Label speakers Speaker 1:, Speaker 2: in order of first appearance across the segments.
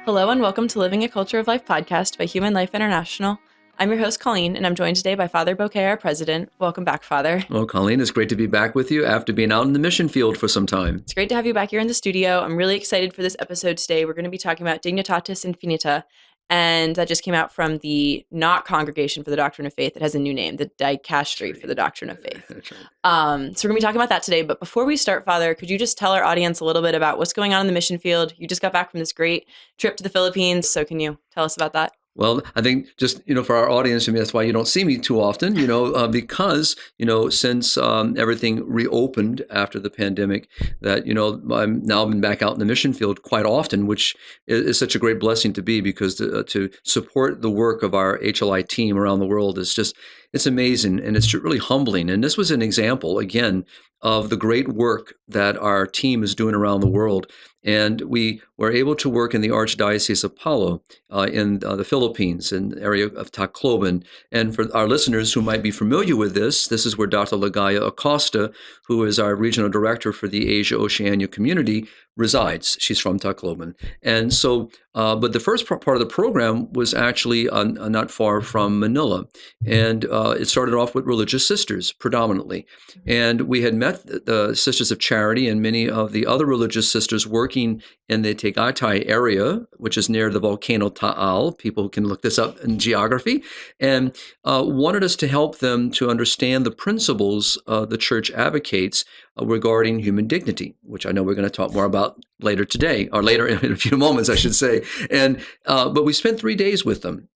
Speaker 1: Hello and welcome to Living a Culture of Life podcast by Human Life International. I'm your host, Colleen, and I'm joined today by Father Boquet, our president. Welcome back, Father.
Speaker 2: Well, Colleen, it's great to be back with you after being out in the mission field for some time.
Speaker 1: It's great to have you back here in the studio. I'm really excited for this episode today. We're going to be talking about Dignitas Infinita, and that just came out from the not Congregation for the Doctrine of Faith. It has a new name, the Dicastery for the Doctrine of Faith.
Speaker 2: That's right.
Speaker 1: So we're going to be talking about that today. But before we start, Father, could you just tell our audience a little bit about what's going on in the mission field? You just got back from this great trip to the Philippines. So can you tell us about that?
Speaker 2: Well, I think just, for our audience, that's why you don't see me too often, because, since everything reopened after the pandemic, that, I'm now been back out in the mission field quite often, which is such a great blessing to be, because to support the work of our HLI team around the world is just, it's amazing, and it's really humbling. And this was an example, again, of the great work that our team is doing around the world. And we were able to work in the Archdiocese of Palo in the Philippines, in the area of Tacloban. And for our listeners who might be familiar with this is where Dr. Ligaya Acosta, who is our regional director for the Asia-Oceania community, resides. She's from Tacloban. And so, but the first part of the program was actually not far from Manila. And it started off with religious sisters predominantly. And we had met the Sisters of Charity and many of the other religious sisters working in the Tagaytay area, which is near the volcano Taal. People can look this up in geography. And wanted us to help them to understand the principles the church advocates regarding human dignity, which I know we're going to talk more about later today, or later in a few moments, I should say. And but we spent 3 days with them,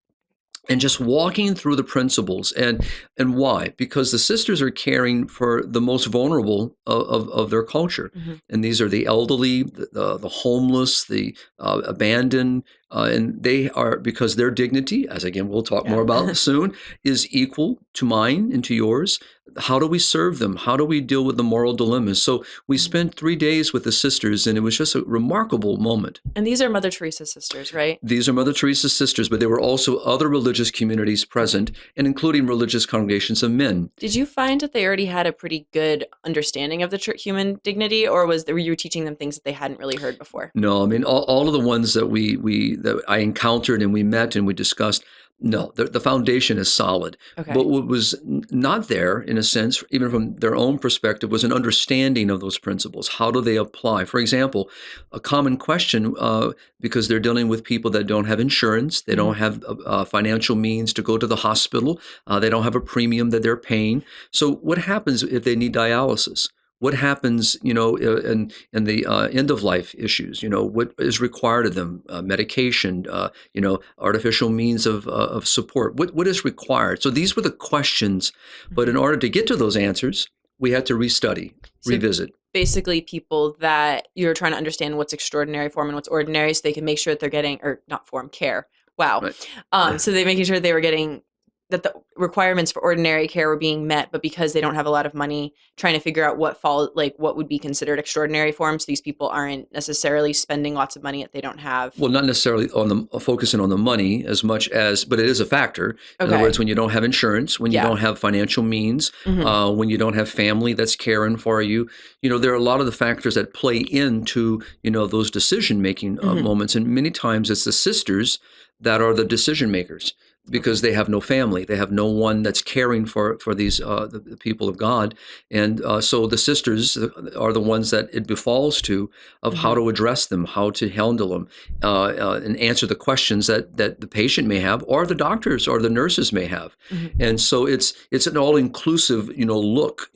Speaker 2: and just walking through the principles. And why? Because the sisters are caring for the most vulnerable of their culture. Mm-hmm. And these are the elderly, the homeless, the abandoned, and they are, because their dignity, as again we'll talk more about soon, is equal to mine and to yours. How do we serve them? How do we deal with the moral dilemmas? So we spent 3 days with the sisters, and it was just a remarkable moment.
Speaker 1: And these are Mother Teresa sisters, right?
Speaker 2: These are Mother Teresa sisters, but there were also other religious communities present, and including religious congregations of men.
Speaker 1: Did you find that they already had a pretty good understanding of the human dignity, or were you teaching them things that they hadn't really heard before?
Speaker 2: No, I mean, all of the ones that that I encountered and we met and we discussed, no, the foundation is solid. Okay. But what was not there, in a sense, even from their own perspective, was an understanding of those principles. How do they apply? For example, a common question, because they're dealing with people that don't have insurance, they don't have financial means to go to the hospital, they don't have a premium that they're paying. So what happens if they need dialysis? What happens, in the end-of-life issues? What is required of them? Medication, artificial means of support. What is required? So these were the questions, but in order to get to those answers, we had to restudy, revisit.
Speaker 1: Basically, people that you're trying to understand what's extraordinary form and what's ordinary, so they can make sure that they're getting, or not form, care. Wow. Right. So they're making sure they were getting, that the requirements for ordinary care were being met, but because they don't have a lot of money, trying to figure out what would be considered extraordinary forms. These people aren't necessarily spending lots of money that they don't have.
Speaker 2: Well, not necessarily focusing on the money as much as, but it is a factor. In other words, when you don't have insurance, when you don't have financial means, when you don't have family that's caring for you, there are a lot of the factors that play into, those decision-making moments. And many times it's the sisters that are the decision makers, because they have no family, they have no one that's caring for these the people of God, and so the sisters are the ones that it befalls to of how to address them, how to handle them, and answer the questions that the patient may have, or the doctors or the nurses may have, and so it's an all-inclusive look.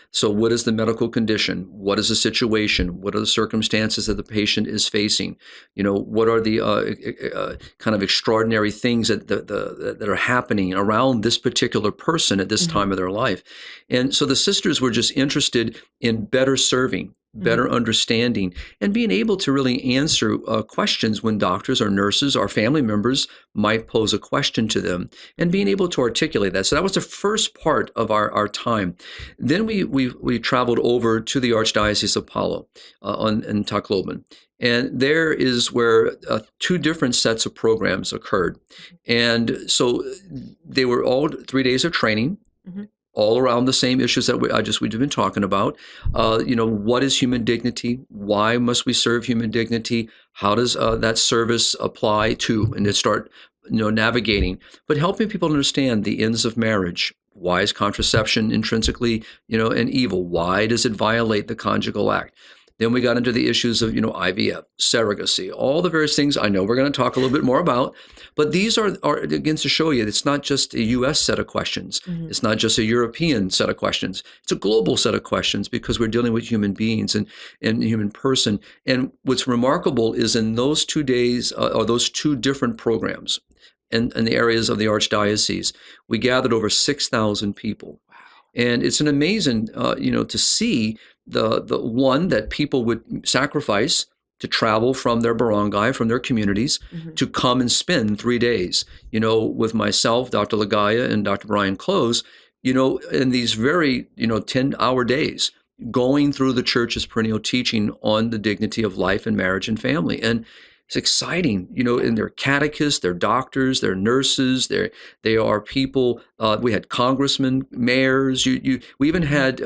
Speaker 2: So what is the medical condition? What is the situation? What are the circumstances that the patient is facing? What are the kind of extraordinary things that are happening around this particular person at this time of their life. And so the sisters were just interested in better serving, better understanding, and being able to really answer questions when doctors or nurses or family members might pose a question to them, and being able to articulate that. So that was the first part of our time. Then we traveled over to the Archdiocese of Palo in Tacloban. And there is where 2 different sets of programs occurred. And so they were all 3 days of training. all around the same issues that we've been talking about. What is human dignity? Why must we serve human dignity? How does that service apply to, and to start, navigating, but helping people understand the ends of marriage. Why is contraception intrinsically, an evil? Why does it violate the conjugal act? Then we got into the issues of, IVF, surrogacy, all the various things I know we're going to talk a little bit more about. But these are again, to show you, it's not just a U.S. set of questions. Mm-hmm. It's not just a European set of questions. It's a global set of questions because we're dealing with human beings and human person. And what's remarkable is in those 2 days, or those two different programs in the areas of the Archdiocese, we gathered over 6,000 people. Wow. And it's an amazing, to see the one that people would sacrifice to travel from their barangay, from their communities, mm-hmm. to come and spend 3 days, with myself, Dr. Lagaya, and Dr. Brian Close, in these very, 10-hour days, going through the church's perennial teaching on the dignity of life and marriage and family. And it's exciting, and they're catechists, they're doctors, they're nurses, they are people. We had congressmen, mayors. We even had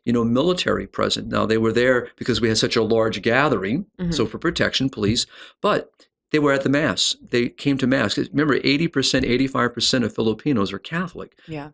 Speaker 2: military present. Now they were there because we had such a large gathering, mm-hmm. so for protection, police. But they were at the mass. They came to mass. Remember, 80%, 85% of Filipinos are Catholic. Yeah.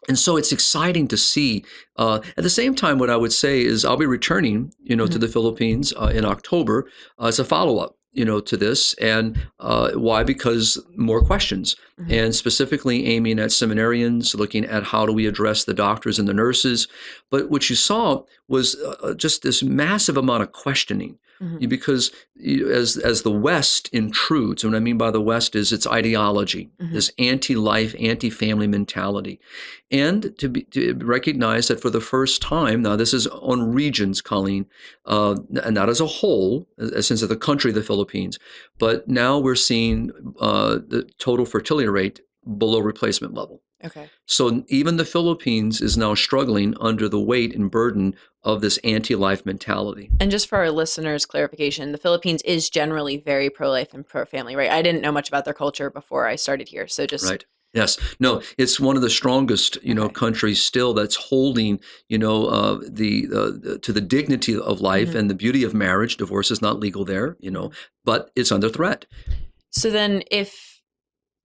Speaker 2: And so it's exciting to see. At the same time, what I would say is I'll be returning, mm-hmm. to the Philippines in October as a follow-up. To this. And why? Because more questions, mm-hmm. and specifically aiming at seminarians, looking at how do we address the doctors and the nurses. But what you saw was just this massive amount of questioning, mm-hmm. because as the West intrudes, and what I mean by the West is its ideology, mm-hmm. this anti-life, anti-family mentality, and to recognize that for the first time, now this is on regions, Colleen, and not as a whole, since of the country, the Philippines, but now we're seeing the total fertility rate below replacement level. Okay. So even the Philippines is now struggling under the weight and burden of this anti-life mentality.
Speaker 1: And just for our listeners' clarification, the Philippines is generally very pro-life and pro-family, right? I didn't know much about their culture before I started here, so just...
Speaker 2: Right. Yes. No, it's one of the strongest, countries still that's holding, to the dignity of life, mm-hmm. and the beauty of marriage. Divorce is not legal there, but it's under threat.
Speaker 1: So then if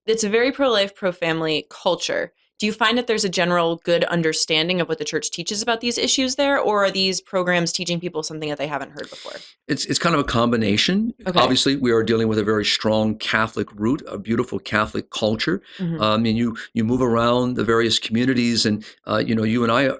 Speaker 1: it's a very pro-life, pro-family culture, do you find that there's a general good understanding of what the church teaches about these issues there, or are these programs teaching people something that they haven't heard before?
Speaker 2: It's kind of a combination. Okay. Obviously, we are dealing with a very strong Catholic root, a beautiful Catholic culture. Mm-hmm. And you move around the various communities, and you and I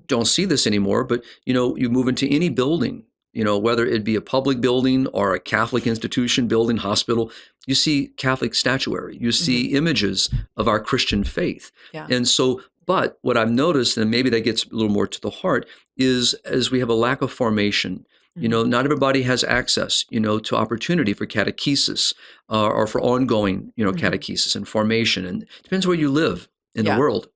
Speaker 2: don't see this anymore. But you move into any building, whether it be a public building or a Catholic institution, building, hospital, you see Catholic statuary, you see, mm-hmm. images of our Christian faith. Yeah. And so, but what I've noticed, and maybe that gets a little more to the heart, is as we have a lack of formation, mm-hmm. Not everybody has access, to opportunity for catechesis or for ongoing, mm-hmm. catechesis and formation. And it depends where you live in the world.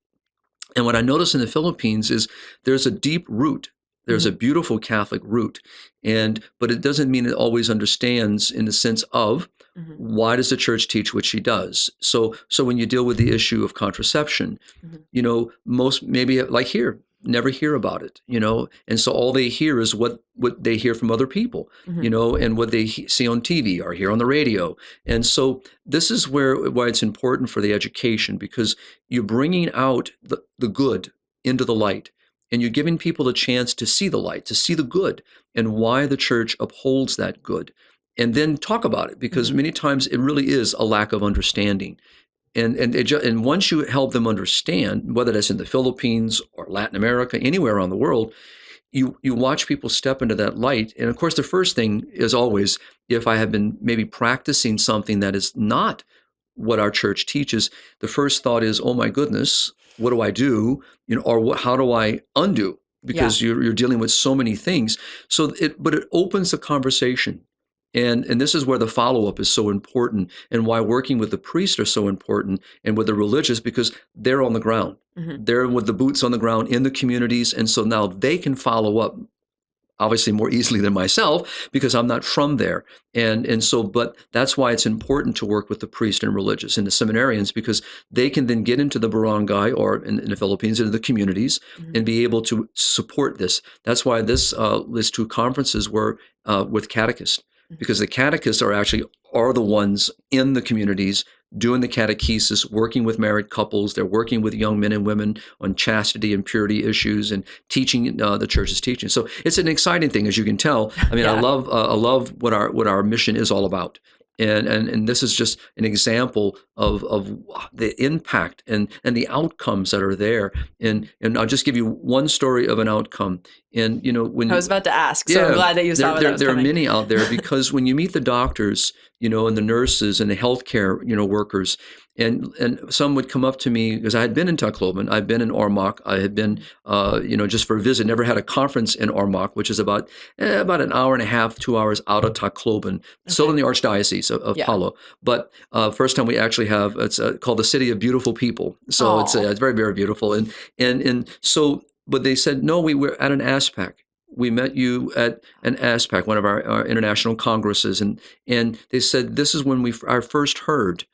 Speaker 2: And what I notice in the Philippines is there's a deep root. There's mm-hmm. a beautiful Catholic root, but it doesn't mean it always understands in the sense of, mm-hmm. why does the church teach what she does? So when you deal with the issue of contraception, mm-hmm. Most maybe like here, never hear about it, and so all they hear is what they hear from other people, mm-hmm. And what they see on TV or hear on the radio. And so this is why it's important for the education, because you're bringing out the good into the light. And you're giving people a chance to see the light, to see the good, and why the church upholds that good. And then talk about it, because many times it really is a lack of understanding. And once you help them understand, whether that's in the Philippines or Latin America, anywhere around the world, you watch people step into that light. And of course, the first thing is always, if I have been maybe practicing something that is not what our church teaches, the first thought is, oh my goodness, what do I do? Or how do I undo? Because you're dealing with so many things. But it opens the conversation. And this is where the follow-up is so important, and why working with the priests are so important, and with the religious, because they're on the ground. Mm-hmm. They're with the boots on the ground in the communities. And so now they can follow up obviously more easily than myself because I'm not from there. And so, but that's why it's important to work with the priest and religious and the seminarians, because they can then get into the barangay, or in the Philippines, into the communities, and be able to support this. That's why these two conferences were with catechists, because the catechists are the ones in the communities doing the catechesis, working with married couples. They're working with young men and women on chastity and purity issues and teaching the church's teaching. So it's an exciting thing, as you can tell. I mean, I love what our mission is all about. And this is just an example of the impact and the outcomes that are there. And I'll just give you one story of an outcome. And when
Speaker 1: I was about to ask, so I'm glad that you saw that.
Speaker 2: There are many out there, because when you meet the doctors, and the nurses and the healthcare, workers, and some would come up to me, because I had been in Tacloban, I've been in Ormoc, I had been, just for a visit, never had a conference in Ormoc, which is about an hour and a half, 2 hours out of Tacloban, still in the Archdiocese of Palo. But first time we actually have, it's called the City of Beautiful People. So it's very, very beautiful. And so, but they said, no, we were at an ASPAC. We met you at an ASPAC, one of our international congresses, and they said, this is when I first heard,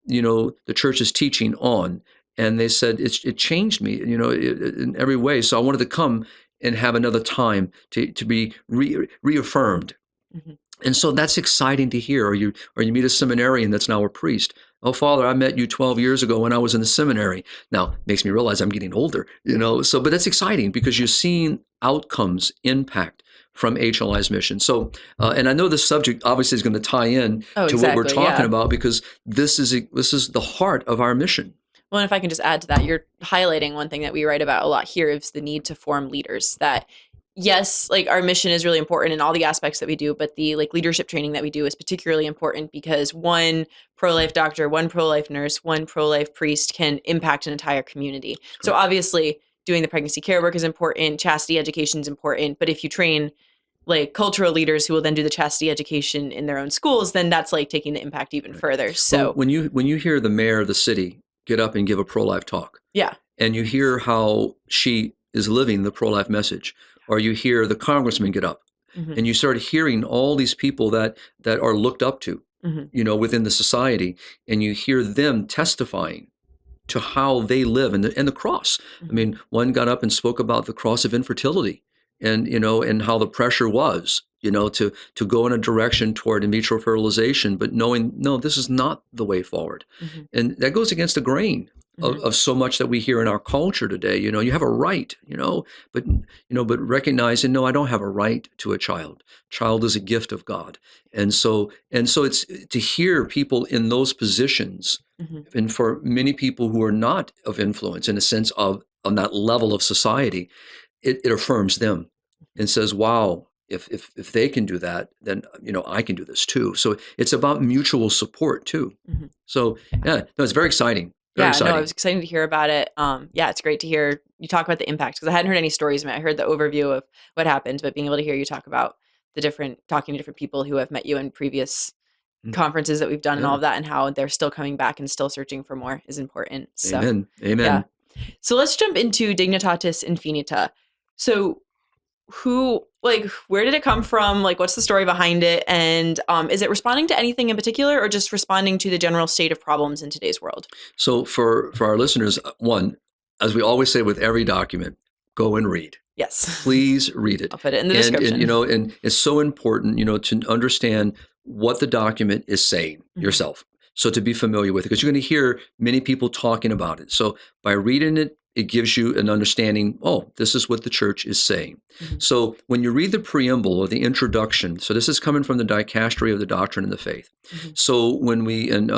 Speaker 2: the church's teaching on, and they said it changed me, in every way. So I wanted to come and have another time to be reaffirmed. And so that's exciting to hear. Or you meet a seminarian that's now a priest. Oh, Father, I met you 12 years ago when I was in the seminary. Now, it makes me realize I'm getting older, So, but that's exciting because you're seeing outcomes, impact from HLI's mission. So, and I know this subject obviously is going to tie in to what we're talking about, because this is the heart of our mission.
Speaker 1: Well, and if I can just add to that, you're highlighting one thing that we write about a lot here is the need to form leaders. That yes, like our mission is really important in all the aspects that we do, but the leadership training that we do is particularly important because one pro-life doctor, one pro-life nurse, one pro-life priest can impact an entire community. Correct. So obviously doing the pregnancy care work is important, chastity education is important, but if you train cultural leaders who will then do the chastity education in their own schools, then that's taking the impact even further. So
Speaker 2: when you hear the mayor of the city get up and give a pro-life talk, and you hear how she is living the pro-life message, or you hear the congressman get up, and you start hearing all these people that are looked up to, within the society, and you hear them testifying to how they live and the cross. I mean, one got up and spoke about the cross of infertility, and and how the pressure was, to go in a direction toward in vitro fertilization, but knowing, no, this is not the way forward. And that goes against the grain of so much that we hear in our culture today. You have a right, but recognizing, no, I don't have a right to a child. Child is a gift of God. And so it's to hear people in those positions, and for many people who are not of influence in a sense of on that level of society, it affirms them and says, wow, if they can do that, then I can do this too. So it's about mutual support too. So it's very exciting. Very exciting.
Speaker 1: No, it was exciting to hear about it. It's great to hear you talk about the impact, because I hadn't heard any stories. I heard the overview of what happened, but being able to hear you talk about talking to different people who have met you in previous conferences that we've done and all of that, and how they're still coming back and still searching for more is important. So,
Speaker 2: Amen.
Speaker 1: Yeah. So let's jump into Dignitas Infinita. So where did it come from? What's the story behind it? And is it responding to anything in particular, or just responding to the general state of problems in today's world? So
Speaker 2: for our listeners, one, as we always say with every document, go and read.
Speaker 1: Yes.
Speaker 2: Please read it.
Speaker 1: I'll put it in the description.
Speaker 2: And it's so important, to understand what the document is saying yourself. So to be familiar with it, because you're going to hear many people talking about it. So by reading it, it gives you an understanding, oh, this is what the church is saying. So when you read the preamble or the introduction, so this is coming from the Dicastery of the Doctrine of the Faith. So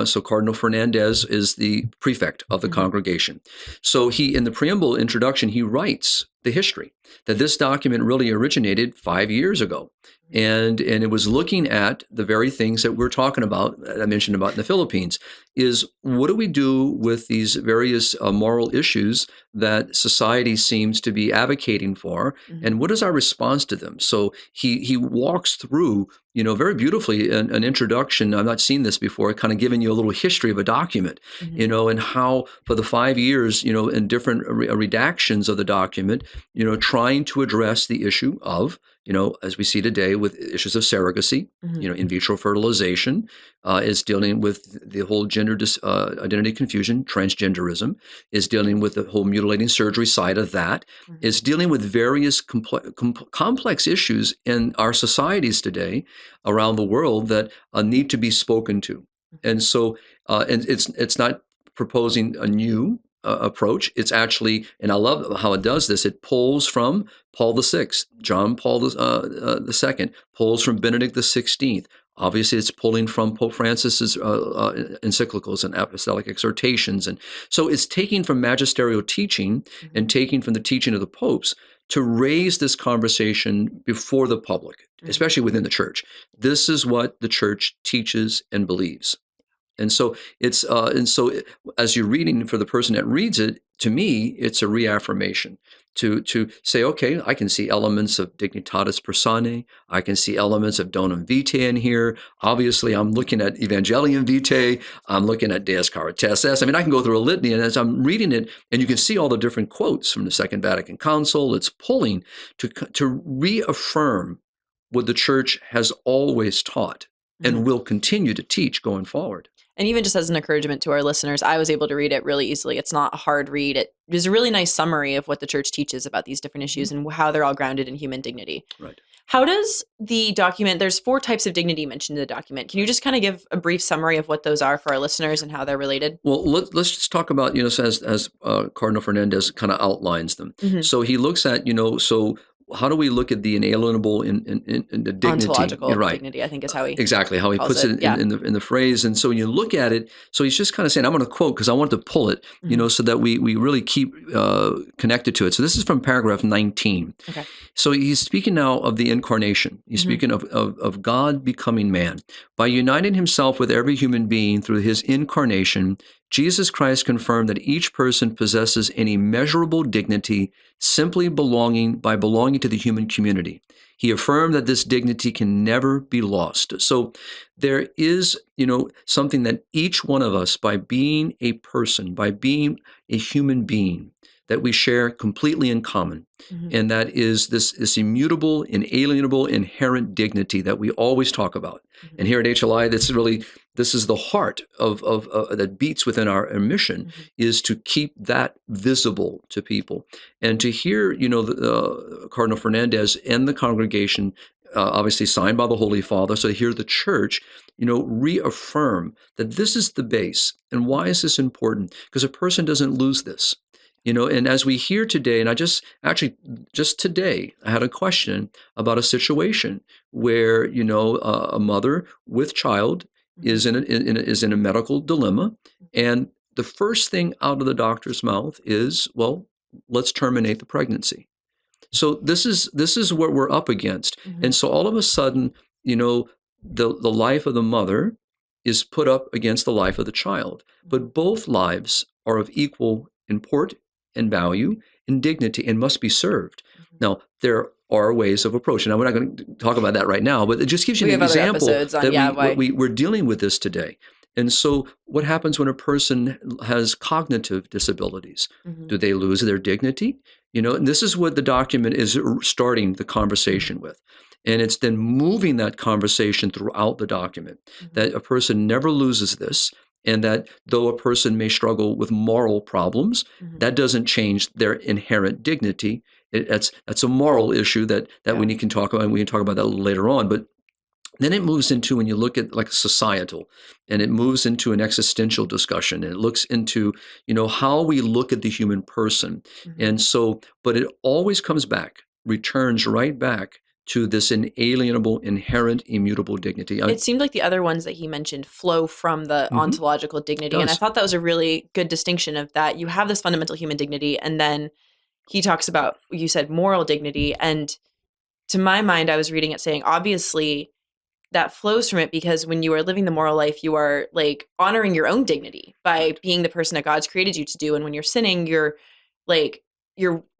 Speaker 2: so Cardinal Fernandez is the prefect of the congregation. So he, in the preamble introduction, he writes the history that this document really originated 5 years ago. And it was looking at the very things that we're talking about, that I mentioned about in the Philippines, is what do we do with these various moral issues that society seems to be advocating for, and what is our response to them? So he walks through, very beautifully an introduction. I've not seen this before, kind of giving you a little history of a document, and how for the 5 years, in different redactions of the document, trying to address the issue of, as we see today with issues of surrogacy, in vitro fertilization, is dealing with the whole gender identity confusion, transgenderism, is dealing with the whole mutilating surgery side of that, is dealing with various complex issues in our societies today around the world that need to be spoken to. And so, and it's not proposing a new approach. It's actually, and I love how it does this, it pulls from Paul VI, John Paul II, pulls from Benedict XVI. Obviously, it's pulling from Pope Francis's encyclicals and apostolic exhortations. And so it's taking from magisterial teaching and taking from the teaching of the popes to raise this conversation before the public, especially within the church. This is what the church teaches and believes. And so as you're reading, for the person that reads it, to me, it's a reaffirmation to say, okay, I can see elements of Dignitatis Personae. I can see elements of Donum Vitae in here. Obviously, I'm looking at Evangelium Vitae. I'm looking at Deus Caritas Est. I mean, I can go through a litany, and as I'm reading it, and you can see all the different quotes from the Second Vatican Council, it's pulling to reaffirm what the church has always taught and will continue to teach going forward.
Speaker 1: And even just as an encouragement to our listeners, I was able to read it really easily. It's not a hard read. It is a really nice summary of what the church teaches about these different issues and how they're all grounded in human dignity.
Speaker 2: Right.
Speaker 1: How does the document, there's 4 types of dignity mentioned in the document. Can you just kind of give a brief summary of what those are for our listeners and how they're related?
Speaker 2: Well, let's just talk about, as Cardinal Fernandez kind of outlines them. So he looks at, how do we look at the inalienable in the dignity?
Speaker 1: Ontological dignity, I think is how he
Speaker 2: how he puts it in the phrase. And so when you look at it, so he's just kind of saying, I'm going to quote because I want to pull it, so that we really keep connected to it. So this is from paragraph 19. Okay. So he's speaking now of the incarnation. He's speaking of God becoming man. By uniting himself with every human being through his incarnation, Jesus Christ confirmed that each person possesses an immeasurable dignity simply belonging to the human community. He affirmed that this dignity can never be lost. So there is, something that each one of us, by being a person, by being a human being, that we share completely in common. And that is this immutable, inalienable, inherent dignity that we always talk about. And here at HLI, this is the heart of that beats within our mission, is to keep that visible to people. And to hear, Cardinal Fernandez and the congregation, obviously signed by the Holy Father, so to hear the church, reaffirm that this is the base. And why is this important? Because a person doesn't lose this. And as we hear today, and just today, I had a question about a situation where, a mother with child is in a medical dilemma. And the first thing out of the doctor's mouth is, well, let's terminate the pregnancy. So this is what we're up against. And so all of a sudden, the life of the mother is put up against the life of the child. But both lives are of equal import and value and dignity and must be served. Now, there are ways of approaching. Now, we're not going to talk about that right now, but it just gives you an example that we're dealing with this today. And so what happens when a person has cognitive disabilities? Do they lose their dignity? And this is what the document is starting the conversation with. And it's then moving that conversation throughout the document, that a person never loses this. And that though a person may struggle with moral problems, that doesn't change their inherent dignity. That's a moral issue that we need to talk about, and we can talk about that a little later on. But then it moves into, when you look at like societal, and it moves into an existential discussion, and it looks into, how we look at the human person. And so, but it always returns right back to this inalienable, inherent, immutable dignity.
Speaker 1: It seemed like the other ones that he mentioned flow from the ontological dignity. And I thought that was a really good distinction of that. You have this fundamental human dignity, and then he talks about, you said, moral dignity. And to my mind, I was reading it saying, obviously, that flows from it, because when you are living the moral life, you are like honoring your own dignity by being the person that God's created you to do. And when you're sinning, you're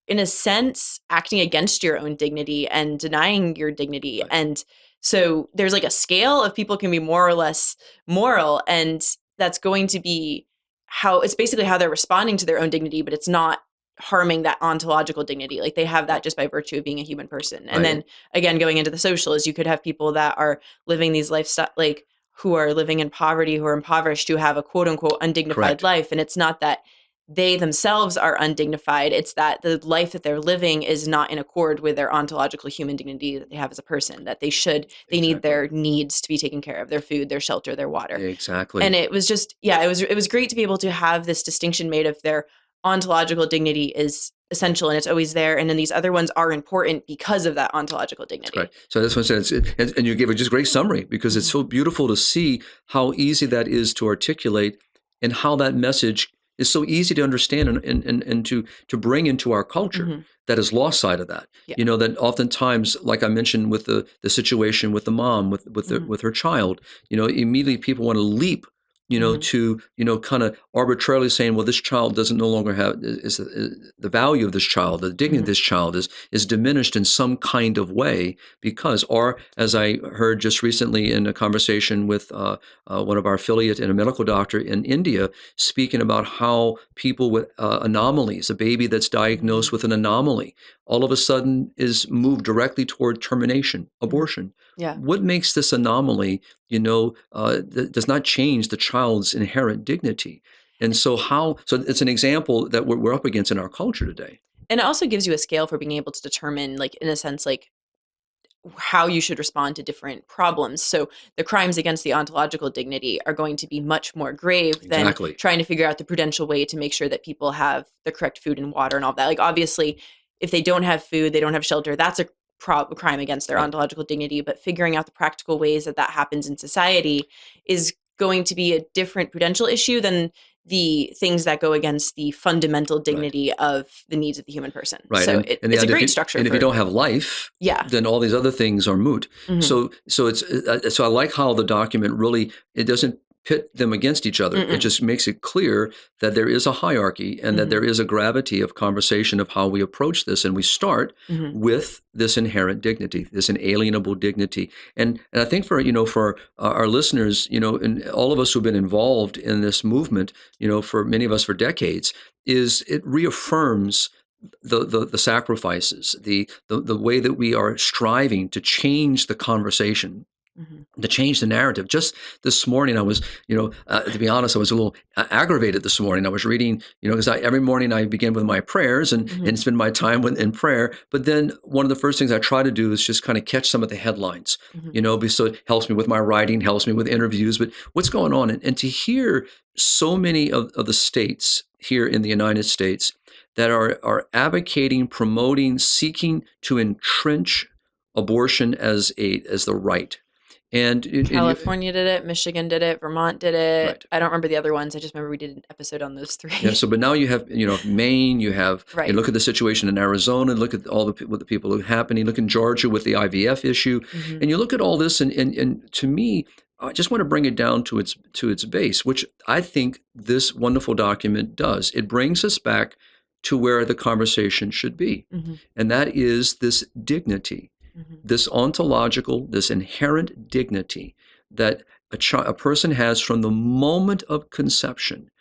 Speaker 1: in a sense, acting against your own dignity and denying your dignity. Right. And so there's like a scale of people can be more or less moral, and that's going to be it's basically how they're responding to their own dignity, but it's not harming that ontological dignity. Like they have that just by virtue of being a human person. And then again, going into the social is you could have people that are living these lifestyle, like who are living in poverty, who are impoverished, who have a quote unquote undignified life. And it's not that they themselves are undignified. It's that the life that they're living is not in accord with their ontological human dignity that they have as a person, that they need their needs to be taken care of, their food, their shelter, their water.
Speaker 2: Exactly.
Speaker 1: And it was just, it was great to be able to have this distinction made of their ontological dignity is essential and it's always there. And then these other ones are important because of that ontological dignity.
Speaker 2: Right. So this one says, and you gave a just great summary because it's so beautiful to see how easy that is to articulate and how that message is so easy to understand and to bring into our culture that has lost sight of that. You know, that oftentimes, like I mentioned with the situation with the mom, with her child, you know, immediately people want to leap, you know, to, you know, kind of arbitrarily saying, well, this child doesn't no longer have, is the value of this child, the dignity of this child is diminished in some kind of way because, or as I heard just recently in a conversation with one of our affiliate and a medical doctor in India, speaking about how people with anomalies, a baby that's diagnosed with an anomaly, all of a sudden is moved directly toward termination, abortion. What makes this anomaly, you know, does not change the child's inherent dignity. And so it's an example that we're up against in our culture today.
Speaker 1: And it also gives you a scale for being able to determine, like, in a sense, like, how you should respond to different problems. So the crimes against the ontological dignity are going to be much more grave than trying to figure out the prudential way to make sure that people have the correct food and water and all that. Like, obviously, if they don't have food, they don't have shelter, that's a crime against their ontological dignity. But figuring out the practical ways that that happens in society is going to be a different prudential issue than the things that go against the fundamental dignity of the needs of the human person. So it's a great structure.
Speaker 2: And if you don't have life, then all these other things are moot. So I like how the document really, it doesn't pit them against each other. It just makes it clear that there is a hierarchy and that there is a gravity of conversation of how we approach this. And we start with this inherent dignity, this inalienable dignity. And I think for our listeners, you know, and all of us who've been involved in this movement, you know, for many of us for decades, is it reaffirms the sacrifices, the way that we are striving to change the conversation, to change the narrative. Just this morning, I was, you know, to be honest, I was a little aggravated this morning. I was reading, you know, because every morning I begin with my prayers and spend my time in prayer. But then one of the first things I try to do is just kind of catch some of the headlines, you know, so it helps me with my writing, helps me with interviews. But what's going on? And to hear so many of the states here in the United States that are advocating, promoting, seeking to entrench abortion as the right. And
Speaker 1: California did it, Michigan did it, Vermont did it. I don't remember the other ones. I just remember we did an episode on those three.
Speaker 2: Yeah. So, but now you have, you know, Maine. You have. You look at the situation in Arizona. Look at all what the people who are happening. Look in Georgia with the IVF issue, and you look at all this. And to me, I just want to bring it down to its base, which I think this wonderful document does. It brings us back to where the conversation should be, and that is this dignity. This ontological, this inherent dignity that a person has from the moment of conception.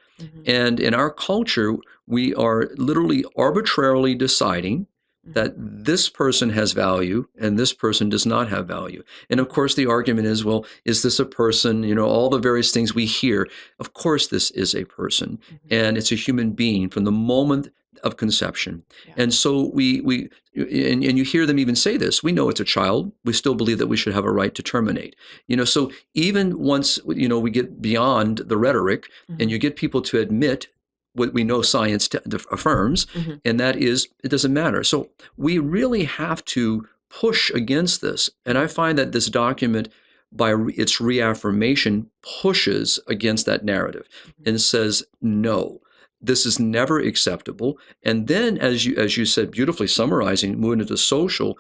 Speaker 2: And in our culture, we are literally arbitrarily deciding that this person has value and this person does not have value. And of course, the argument is, well, is this a person? You know, all the various things we hear. Of course, this is a person, and it's a human being from the moment of conception. And so we you hear them even say this, we know it's a child, we still believe that we should have a right to terminate. You know, so even once, you know, we get beyond the rhetoric and you get people to admit what we know science affirms, and that is, it doesn't matter. So we really have to push against this. And I find that this document, by its reaffirmation, pushes against that narrative and says, no, this is never acceptable. And then, as you said, beautifully summarizing, moving into social,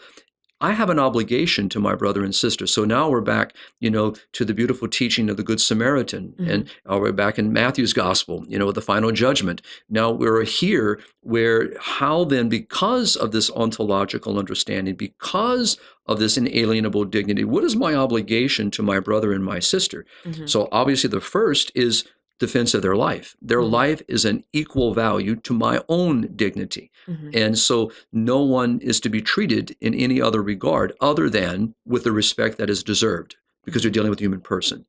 Speaker 2: I have an obligation to my brother and sister. So now we're back, you know, to the beautiful teaching of the Good Samaritan, and we're back in Matthew's Gospel, you know, the final judgment. Now we're here where how then, because of this ontological understanding, because of this inalienable dignity, what is my obligation to my brother and my sister? So obviously the first is defense of their life. Their life is an equal value to my own dignity. And so no one is to be treated in any other regard other than with the respect that is deserved, because you're dealing with a human person.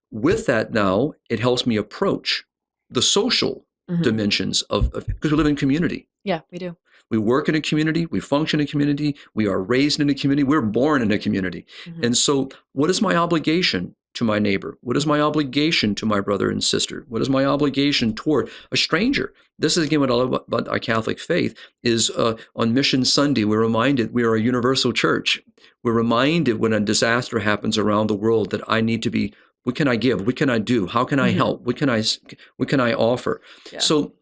Speaker 2: With that now, it helps me approach the social dimensions of because we live in community.
Speaker 1: Yeah, we do.
Speaker 2: We work in a community, we function in a community, we are raised in a community, we're born in a community. And so what is my obligation to my neighbor? What is my obligation to my brother and sister? What is my obligation toward a stranger? This is again what I love about our Catholic faith is on Mission Sunday, we're reminded we are a universal church. We're reminded when a disaster happens around the world that I need to be, what can I give? What can I do? How can I help? What can I offer?
Speaker 1: Yeah.
Speaker 2: So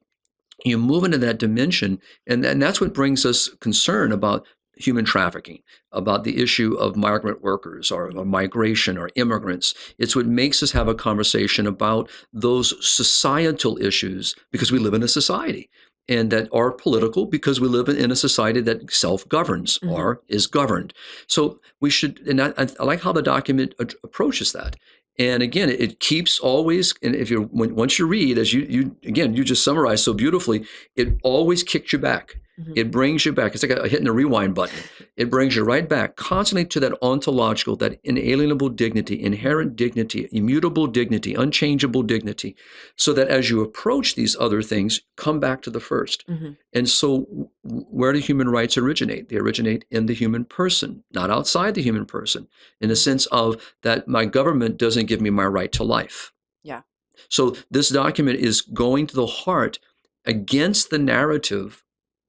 Speaker 2: you move into that dimension, and that's what brings us concern about human trafficking, about the issue of migrant workers or migration or immigrants. It's what makes us have a conversation about those societal issues because we live in a society and that are political because we live in a society that self-governs or is governed. So we should, and I like how the document approaches that. And again, it keeps always, and if you once you read, as you just summarized so beautifully, it always kicks you back. It brings you back. It's like hitting a rewind button. It brings you right back constantly to that ontological, that inalienable dignity, inherent dignity, immutable dignity, unchangeable dignity, so that as you approach these other things, come back to the first. And so where do human rights originate? They originate in the human person, not outside the human person, in the sense of that my government doesn't give me my right to life.
Speaker 1: Yeah.
Speaker 2: So this document is going to the heart against the narrative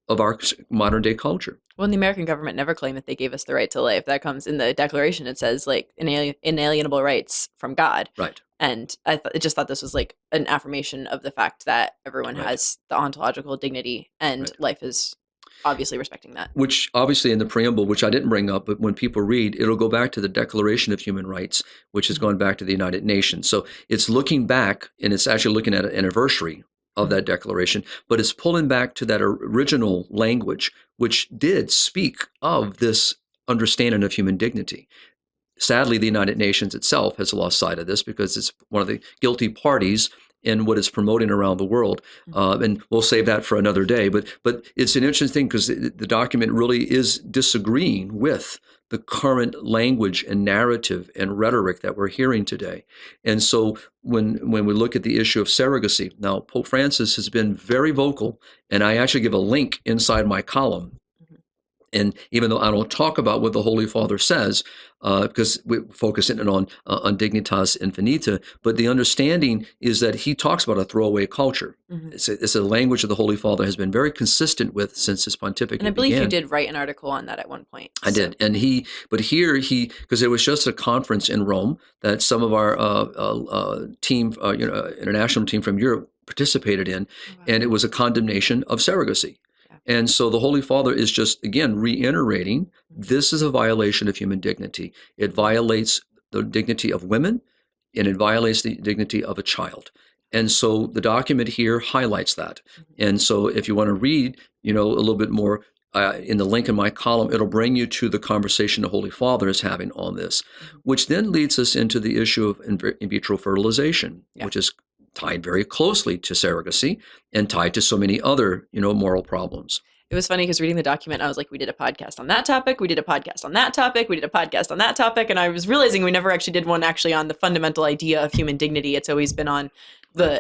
Speaker 2: of our modern day culture.
Speaker 1: Well, and the American government never claimed that they gave us the right to life. That comes in the Declaration. It says like inalienable rights from God.
Speaker 2: Right.
Speaker 1: And I just thought this was like an affirmation of the fact that everyone has the ontological dignity and life is obviously respecting that.
Speaker 2: Which obviously in the preamble, which I didn't bring up, but when people read, it'll go back to the Declaration of Human Rights, which has gone back to the United Nations. So it's looking back, and it's actually looking at an anniversary of that declaration, but it's pulling back to that original language, which did speak of this understanding of human dignity. Sadly, the United Nations itself has lost sight of this because it's one of the guilty parties in what it's promoting around the world. And we'll save that for another day. But it's an interesting thing because the document really is disagreeing with the current language and narrative and rhetoric that we're hearing today. And so when we look at the issue of surrogacy, now Pope Francis has been very vocal, and I actually give a link inside my column. And even though I don't talk about what the Holy Father says, because we're focusing on Dignitas Infinita, but the understanding is that he talks about a throwaway culture. It's a language that the Holy Father has been very consistent with since his pontificate.
Speaker 1: And I believe
Speaker 2: began.
Speaker 1: you did write an article on that at one point.
Speaker 2: I did, and because there was just a conference in Rome that some of our team, international team from Europe participated in, and it was a condemnation of surrogacy. And so the Holy Father is just, again, reiterating, this is a violation of human dignity. It violates the dignity of women, and it violates the dignity of a child. And so the document here highlights that. And so if you want to read, a little bit more in the link in my column, it'll bring you to the conversation the Holy Father is having on this, which then leads us into the issue of in vitro fertilization, which is tied very closely to surrogacy and tied to so many other, moral problems.
Speaker 1: It was funny because reading the document, I was like, we did a podcast on that topic. We did a podcast on that topic. We did a podcast on that topic. And I was realizing we never actually did one actually on the fundamental idea of human dignity. It's always been on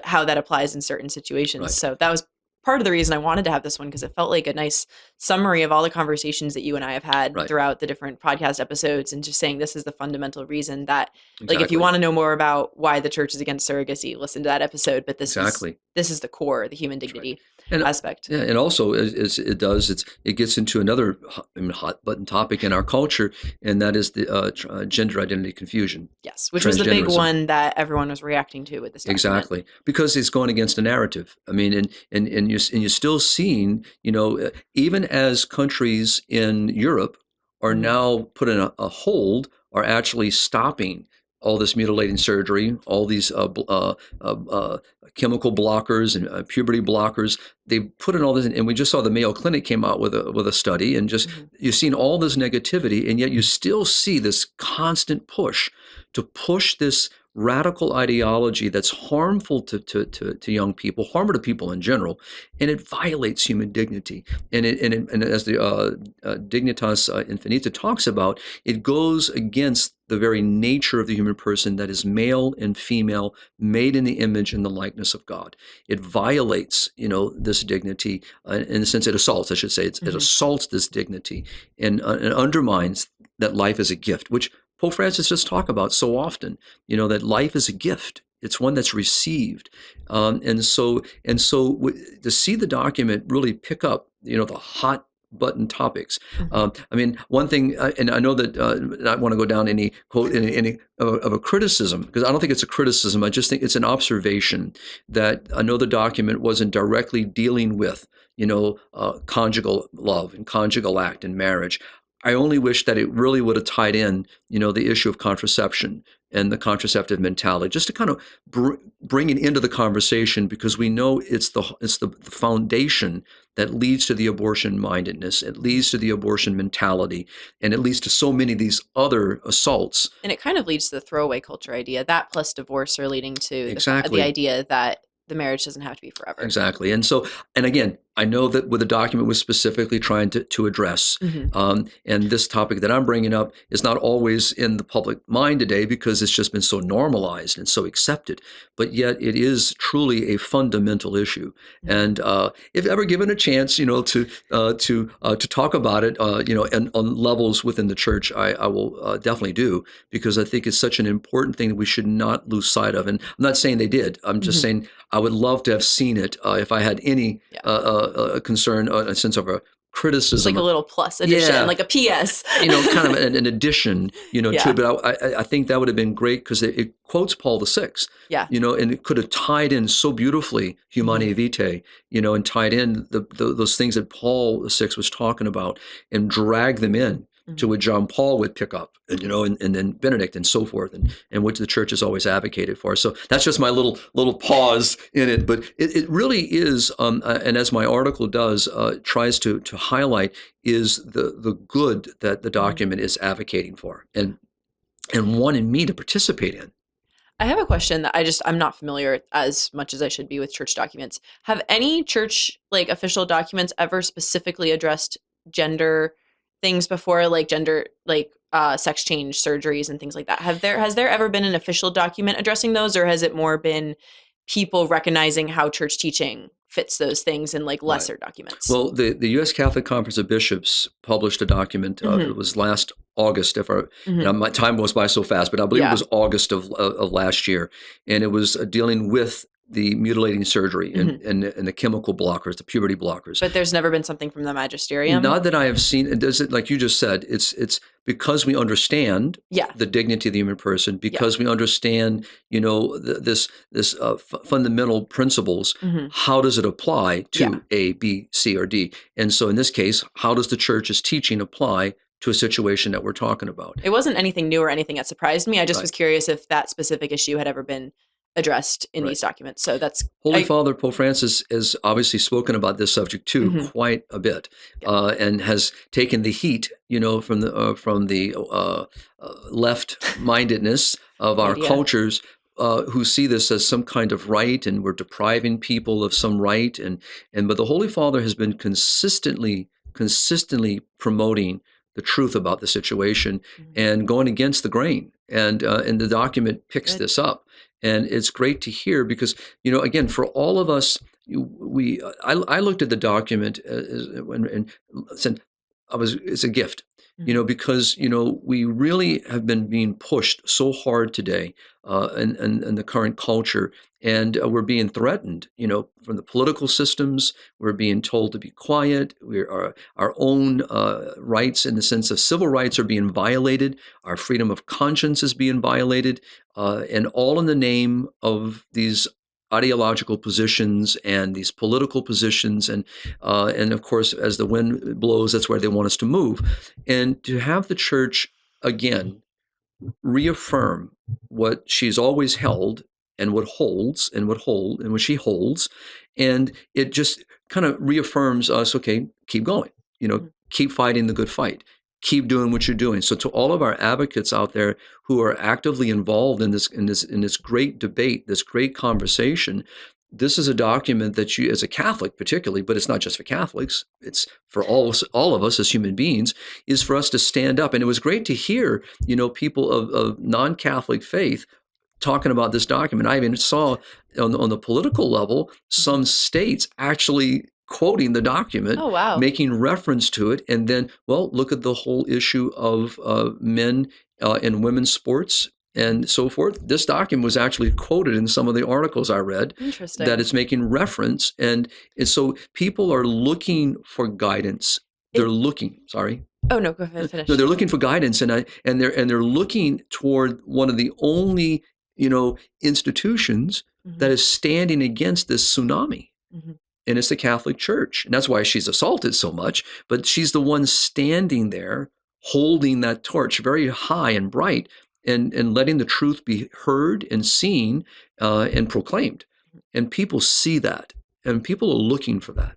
Speaker 1: how that applies in certain situations.
Speaker 2: Right.
Speaker 1: So that was part of the reason I wanted to have this one, because it felt like a nice summary of all the conversations that you and I have had throughout the different podcast episodes, and just saying this is the fundamental reason that, like, if you want to know more about why the church is against surrogacy, listen to that episode. But this is the core, the human dignity aspect.
Speaker 2: Yeah, and also it gets into another hot button topic in our culture, and that is the gender identity confusion.
Speaker 1: Yes, which was the big one that everyone was reacting to with this document.
Speaker 2: Exactly, because it's going against a narrative. I mean, and you're still seeing, even as countries in Europe are now putting a hold, are actually stopping all this mutilating surgery, all these chemical blockers and puberty blockers. They put in all this, and we just saw the Mayo Clinic came out with a study, and just you've seen all this negativity, and yet you still see this constant push to push this radical ideology that's harmful to young people, harmful to people in general, and it violates human dignity. And as the Dignitas Infinita talks about, it goes against the very nature of the human person, that is male and female, made in the image and the likeness of God. It violates, this dignity in the sense it assaults, I should say. It assaults this dignity and undermines that life is a gift, which Pope Francis just talked about so often, that life is a gift. It's one that's received. And so to see the document really pick up, the hot button topics. One thing, and I know that I don't want to go down any quote, any of a criticism, because I don't think it's a criticism. I just think it's an observation that I know the document wasn't directly dealing with, conjugal love and conjugal act and marriage. I only wish that it really would have tied in, the issue of contraception and the contraceptive mentality, just to kind of bring it into the conversation, because we know it's the foundation that leads to the abortion mindedness. It leads to the abortion mentality, and it leads to so many of these other assaults.
Speaker 1: And it kind of leads to the throwaway culture idea. That plus divorce are leading to
Speaker 2: exactly
Speaker 1: the idea that the marriage doesn't have to be forever.
Speaker 2: Exactly. And again, I know that what the document was specifically trying to address, and this topic that I'm bringing up is not always in the public mind today because it's just been so normalized and so accepted, but yet it is truly a fundamental issue. And if ever given a chance, to talk about it, and on levels within the church, I will definitely do, because I think it's such an important thing that we should not lose sight of. And I'm not saying they did. I'm just saying I would love to have seen it if I had any a concern, a sense of a criticism.
Speaker 1: It's like a little plus addition, like a PS.
Speaker 2: Kind of an addition, to it. But I think that would have been great, because it quotes Paul VI. And it could have tied in so beautifully Humanae Vitae, and tied in those things that Paul VI was talking about, and drag them in to what John Paul would pick up, and then Benedict and so forth, and which the church has always advocated for. So that's just my little pause in it. But it really is, and as my article does, tries to highlight, is the good that the document is advocating for, and wanting me to participate in.
Speaker 1: I have a question that I'm not familiar as much as I should be with church documents. Have any church official documents ever specifically addressed gender things before, like gender, sex change surgeries and things like that? Has there ever been an official document addressing those, or has it more been people recognizing how church teaching fits those things in lesser documents?
Speaker 2: Well, the U.S. Catholic Conference of Bishops published a document. It was last August. My time goes by so fast, but I believe it was August of last year, and it was dealing with the mutilating surgery and the chemical blockers, the puberty blockers.
Speaker 1: But there's never been something from the magisterium?
Speaker 2: Not that I have seen. It does it, like you just said, it's because we understand the dignity of the human person, because we understand, this fundamental principles. How does it apply to A, B, C, or D? And so in this case, how does the church's teaching apply to a situation that we're talking about?
Speaker 1: It wasn't anything new or anything that surprised me. I just was curious if that specific issue had ever been addressed in these documents. So that's
Speaker 2: Holy Father Pope Francis has obviously spoken about this subject too quite a bit, and has taken the heat, from the left-mindedness of our cultures, who see this as some kind of right, and we're depriving people of some right, but the Holy Father has been consistently promoting the truth about the situation and going against the grain, and the document picks this up. And it's great to hear, because, again, for all of us, I looked at the document and said, it's a gift, because, we really have been being pushed so hard today in the current culture, and we're being threatened, from the political systems. We're being told to be quiet. Our own rights, in the sense of civil rights, are being violated. Our freedom of conscience is being violated, and all in the name of these ideological positions and these political positions, and of course, as the wind blows, that's where they want us to move. And to have the church again reaffirm what she's always held, and what she holds, and it just kind of reaffirms us. Okay, keep going. Keep fighting the good fight. keep doing what you're doing. So to all of our advocates out there who are actively involved in this great debate, this great conversation, this is a document that you, as a Catholic particularly, but it's not just for Catholics, it's for all of us as human beings, is for us to stand up. And it was great to hear, people of non-Catholic faith talking about this document. I even saw on the political level, some states actually quoting the document,
Speaker 1: oh, wow,
Speaker 2: making reference to it. And then, look at the whole issue of men and women's sports and so forth. This document was actually quoted in some of the articles I read.
Speaker 1: Interesting.
Speaker 2: That it's making reference. And so people are looking for guidance. They're looking, sorry.
Speaker 1: Oh, no, go ahead, finish.
Speaker 2: No, they're looking for guidance, and they're looking toward one of the only, institutions that is standing against this tsunami. And it's the Catholic Church. And that's why she's assaulted so much. But she's the one standing there holding that torch very high and bright and letting the truth be heard and seen and proclaimed. And people see that. And people are looking for that.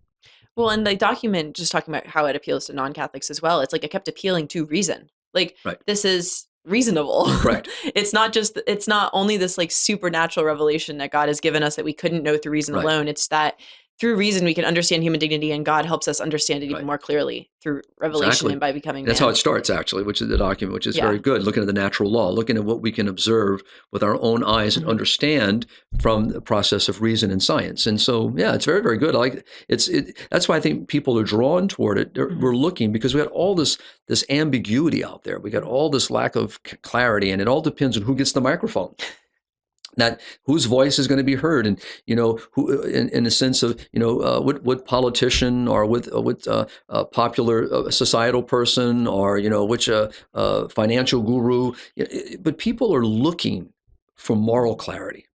Speaker 1: Well, and the document, just talking about how it appeals to non-Catholics as well, it's like it kept appealing to reason. Like, This is reasonable.
Speaker 2: Right.
Speaker 1: It's not only this like supernatural revelation that God has given us that we couldn't know through reason alone. It's that through reason we can understand human dignity, and God helps us understand it even more clearly through revelation and by becoming
Speaker 2: That's
Speaker 1: man.
Speaker 2: how it starts, actually, which is the document, which is very good, looking at the natural law, looking at what we can observe with our own eyes and understand from the process of reason and science. And so, it's very, very good. I like it. That's why I think people are drawn toward it. We're looking because we got all this ambiguity out there. We got all this lack of clarity, and it all depends on who gets the microphone. That whose voice is going to be heard, and who, in the sense of what politician or what popular societal person or which financial guru, but people are looking for moral clarity,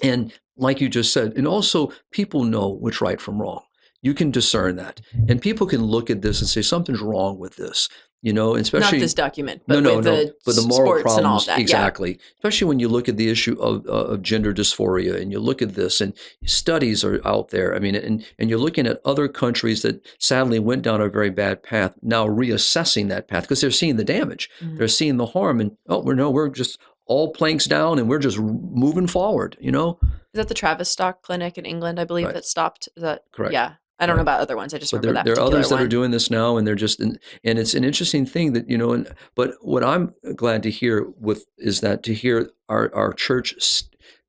Speaker 2: and like you just said, and also people know what's right from wrong. You can discern that, and people can look at this and say something's wrong with this. Especially
Speaker 1: not this document, but
Speaker 2: but the moral
Speaker 1: sports
Speaker 2: problems,
Speaker 1: and all of that.
Speaker 2: exactly. Especially when you look at the issue of gender dysphoria, and you look at this, and studies are out there. I mean, and you're looking at other countries that sadly went down a very bad path, now reassessing that path because they're seeing the damage, they're seeing the harm, and we're just all planks down, and we're just moving forward. Is
Speaker 1: that the Tavistock Clinic in England? I believe that stopped. Is that
Speaker 2: correct?
Speaker 1: Yeah. I don't know about other ones. I just remember that
Speaker 2: there are
Speaker 1: particular
Speaker 2: others that
Speaker 1: one.
Speaker 2: are doing this now, and they're just, and it's an interesting thing that, but what I'm glad to hear is that to hear our church,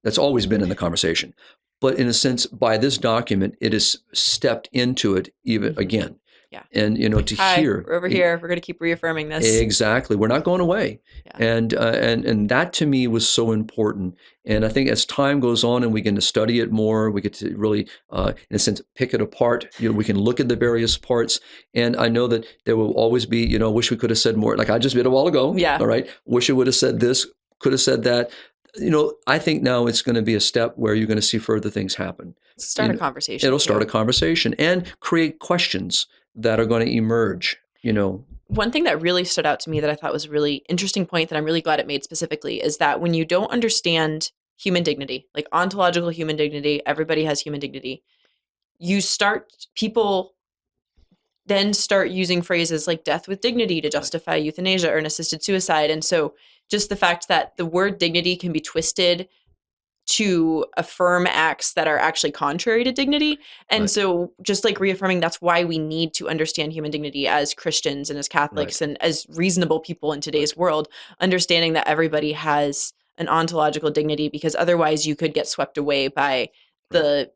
Speaker 2: that's always been in the conversation, but in a sense, by this document, it has stepped into it even again.
Speaker 1: Yeah.
Speaker 2: And, to hear.
Speaker 1: We're over here. We're going to keep reaffirming this.
Speaker 2: Exactly. We're not going away. Yeah. And that to me was so important. And I think as time goes on and we get to study it more, we get to really, in a sense, pick it apart. We can look at the various parts. And I know that there will always be, wish we could have said more. Like I just did a while ago.
Speaker 1: Yeah.
Speaker 2: All right. Wish it would have said this, could have said that. I think now it's going to be a step where you're going to see further things happen.
Speaker 1: Start a conversation.
Speaker 2: It'll start a conversation and create questions that are going to emerge,
Speaker 1: One thing that really stood out to me that I thought was a really interesting point that I'm really glad it made specifically is that when you don't understand human dignity, like ontological human dignity, everybody has human dignity, people then start using phrases like death with dignity to justify euthanasia or an assisted suicide. And so just the fact that the word dignity can be twisted to affirm acts that are actually contrary to dignity. And so just like reaffirming that's why we need to understand human dignity as Christians and as Catholics and as reasonable people in today's world, understanding that everybody has an ontological dignity, because otherwise you could get swept away by the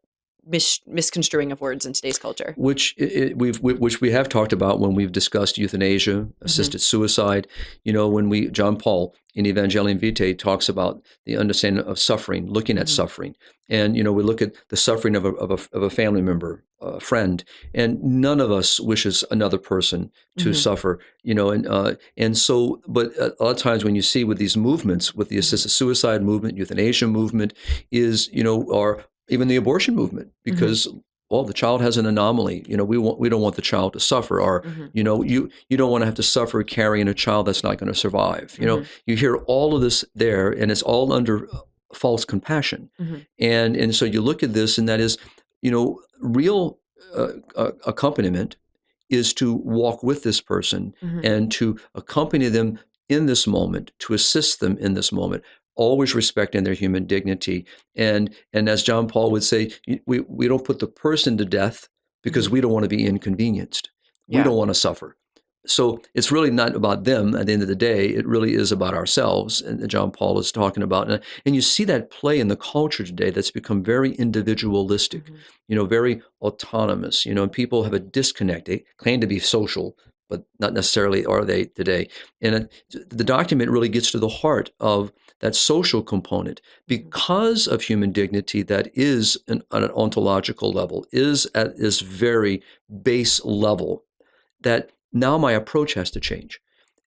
Speaker 1: misconstruing of words in today's culture.
Speaker 2: Which we have talked about when we've discussed euthanasia, assisted suicide. When John Paul in Evangelium Vitae talks about the understanding of suffering, looking at suffering, and we look at the suffering of a family member, a friend, and none of us wishes another person to suffer. And so, but a lot of times when you see with these movements, with the assisted suicide movement, euthanasia movement, is or even the abortion movement, because the child has an anomaly. We don't want the child to suffer, or you don't want to have to suffer carrying a child that's not going to survive. You hear all of this there, and it's all under false compassion. And so you look at this, and that is real accompaniment is to walk with this person and to accompany them in this moment, to assist them in this moment, always respecting their human dignity. And as John Paul would say, we don't put the person to death because we don't want to be inconvenienced. We don't want to suffer. So it's really not about them at the end of the day. It really is about ourselves. And John Paul is talking about, and you see that play in the culture today that's become very individualistic, very autonomous. People have a disconnect. They claim to be social, but not necessarily are they today. And the document really gets to the heart of that social component because of human dignity that is on an ontological level, is at this very base level, that now my approach has to change.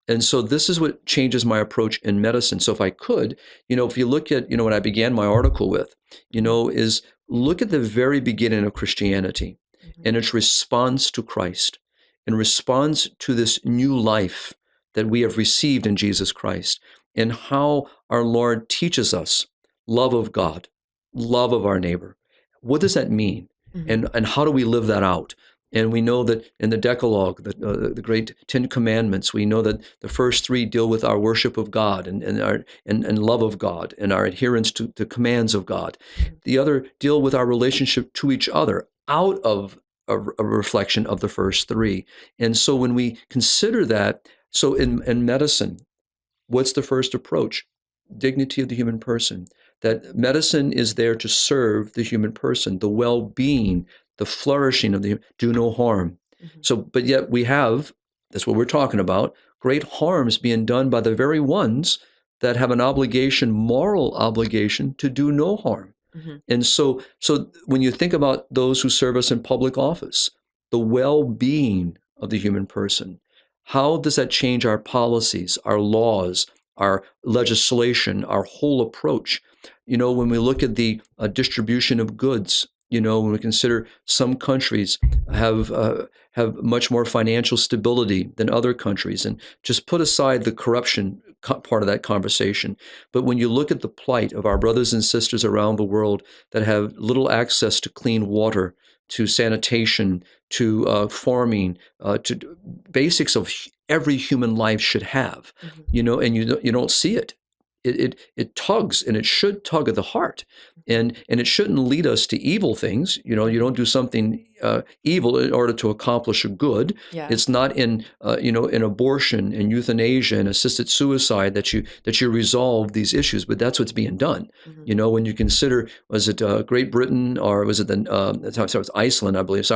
Speaker 2: And so this is what changes my approach in medicine. So if I could, if you look at, what I began my article with, is look at the very beginning of Christianity and its response to Christ, in response to this new life that we have received in Jesus Christ, and how our Lord teaches us love of God, love of our neighbor. What does that mean? And how do we live that out? And we know that in the Decalogue, the great 10 Commandments, we know that the first 3 deal with our worship of God and love of God and our adherence to the commands of God. The other deal with our relationship to each other out of a reflection of the first 3. And so when we consider that, so in medicine, what's the first approach? Dignity of the human person. That medicine is there to serve the human person, the well-being, the flourishing of do no harm. So, but yet we have, that's what we're talking about, great harms being done by the very ones that have an obligation, moral obligation, to do no harm. And so when you think about those who serve us in public office, the well-being of the human person, how does that change our policies, our laws, our legislation, our whole approach? When we look at the distribution of goods, when we consider some countries have much more financial stability than other countries, and just put aside the corruption part of that conversation. But when you look at the plight of our brothers and sisters around the world that have little access to clean water, to sanitation, to farming, to basics of every human life should have, and you don't see it. It tugs, and it should tug at the heart, and it shouldn't lead us to evil things. You don't do something evil in order to accomplish a good. It's not in in abortion and euthanasia and assisted suicide that you resolve these issues, but that's what's being done. When you consider, was it Great Britain, or was it it was Iceland, I believe,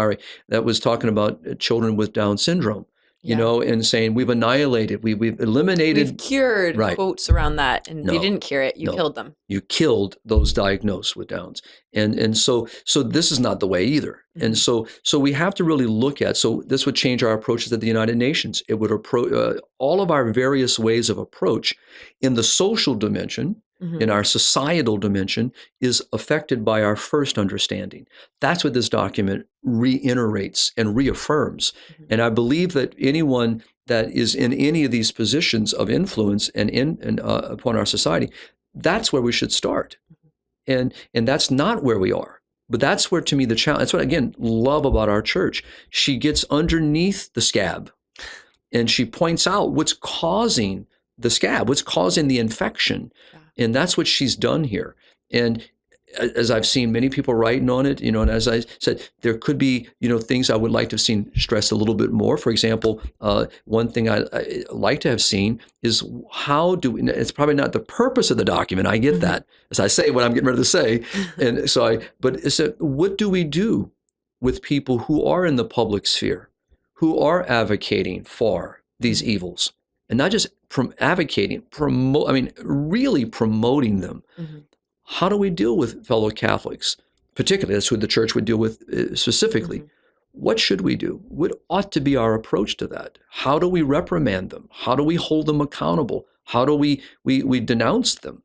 Speaker 2: that was talking about children with Down syndrome. And saying we've annihilated, we've eliminated.
Speaker 1: We've cured, quotes around that, and you didn't cure it, you killed them.
Speaker 2: You killed those diagnosed with Downs. And so this is not the way either. And so we have to really look at, so this would change our approaches at the United Nations. It would approach all of our various ways of approach in the social dimension, in our societal dimension, is affected by our first understanding. That's what this document reiterates and reaffirms. And I believe that anyone that is in any of these positions of influence and upon our society, that's where we should start. And that's not where we are. But that's where, to me, the challenge, that's what, again, love about our church. She gets underneath the scab and she points out what's causing the scab, what's causing the infection. And that's what she's done here. And as I've seen many people writing on it, and as I said, there could be, things I would like to have seen stressed a little bit more. For example, one thing I like to have seen is how do we, it's probably not the purpose of the document. I get that as I say what I'm getting ready to say. And so but it's what do we do with people who are in the public sphere, who are advocating for these evils? And not just advocating, really promoting them. How do we deal with fellow Catholics? Particularly, that's who the church would deal with specifically. What should we do? What ought to be our approach to that? How do we reprimand them? How do we hold them accountable? How do we denounce them?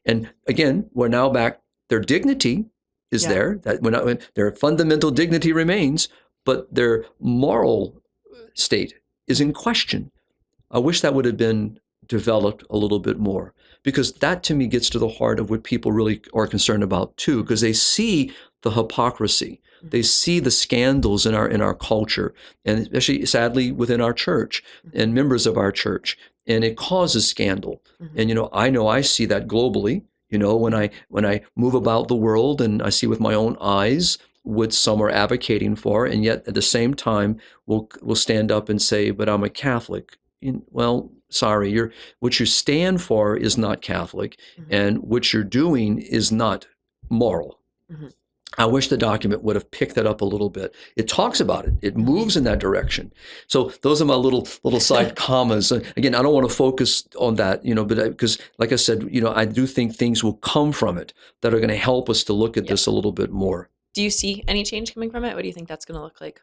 Speaker 2: And again, we're now back. Their dignity is there. That their fundamental dignity remains, but their moral state is in question. I wish that would have been developed a little bit more, because that to me gets to the heart of what people really are concerned about too, because they see the hypocrisy. They see the scandals in our culture, and especially sadly within our church and members of our church, and it causes scandal. And I see that globally. When I move about the world and I see with my own eyes what some are advocating for, and yet at the same time will stand up and say, "But I'm a Catholic." Well, sorry, what you stand for is not Catholic, and what you're doing is not moral. I wish the document would have picked that up a little bit. It talks about it. It moves in that direction. So those are my little side commas. Again, I don't want to focus on that, but because like I said, I do think things will come from it that are going to help us to look at this a little bit more.
Speaker 1: Do you see any change coming from it? What do you think that's going to look like?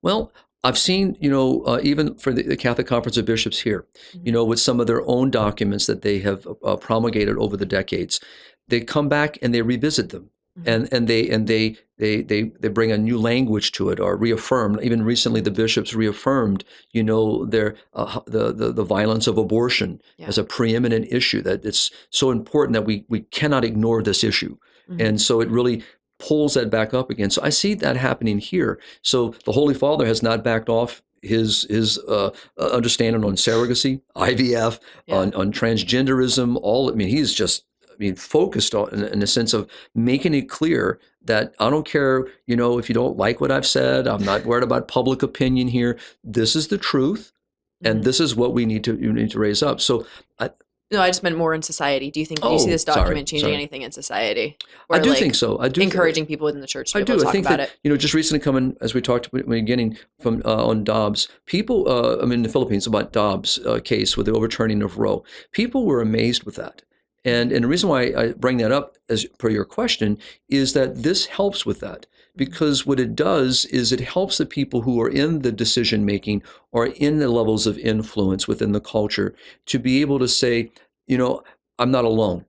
Speaker 2: Well, I've seen, even for the Catholic Conference of Bishops here, with some of their own documents that they have promulgated over the decades, they come back and they revisit them. And they bring a new language to it or reaffirm. Even recently, the bishops reaffirmed, their the violence of abortion as a preeminent issue. That it's so important that we cannot ignore this issue, and so it really pulls that back up again. So I see that happening here. So the Holy Father has not backed off his understanding on surrogacy, IVF, on transgenderism. He's just focused on in the sense of making it clear that I don't care, if you don't like what I've said, I'm not worried about public opinion here. This is the truth, and this is what we need to raise up. So,
Speaker 1: no, I just meant more in society. Do you think you see this document changing anything in society? Or
Speaker 2: I do think so. I do
Speaker 1: encouraging people within the church to be able to talk about it.
Speaker 2: Just recently coming, as we talked at the beginning from on Dobbs, people, in the Philippines about Dobbs' case with the overturning of Roe, people were amazed with that. And the reason why I bring that up as per your question is that this helps with that, because what it does is it helps the people who are in the decision making or in the levels of influence within the culture to be able to say, I'm not alone.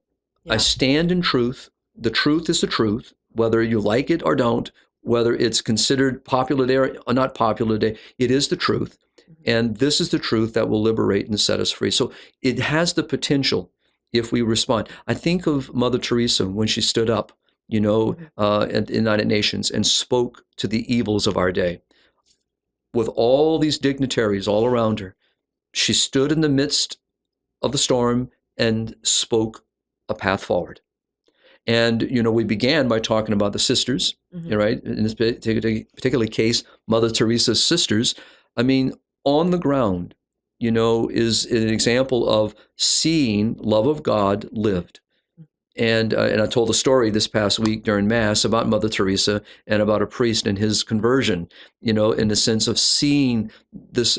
Speaker 2: I stand in truth. The truth is the truth, whether you like it or don't, whether it's considered popular today or not popular today, it is the truth. And this is the truth that will liberate and set us free. So it has the potential if we respond. I think of Mother Teresa when she stood up, at the United Nations and spoke to the evils of our day. With all these dignitaries all around her, she stood in the midst of the storm and spoke a path forward. And, we began by talking about the sisters, right? In this particular case, Mother Teresa's sisters, on the ground, is an example of seeing love of God lived. And I told a story this past week during Mass about Mother Teresa and about a priest and his conversion, in the sense of seeing this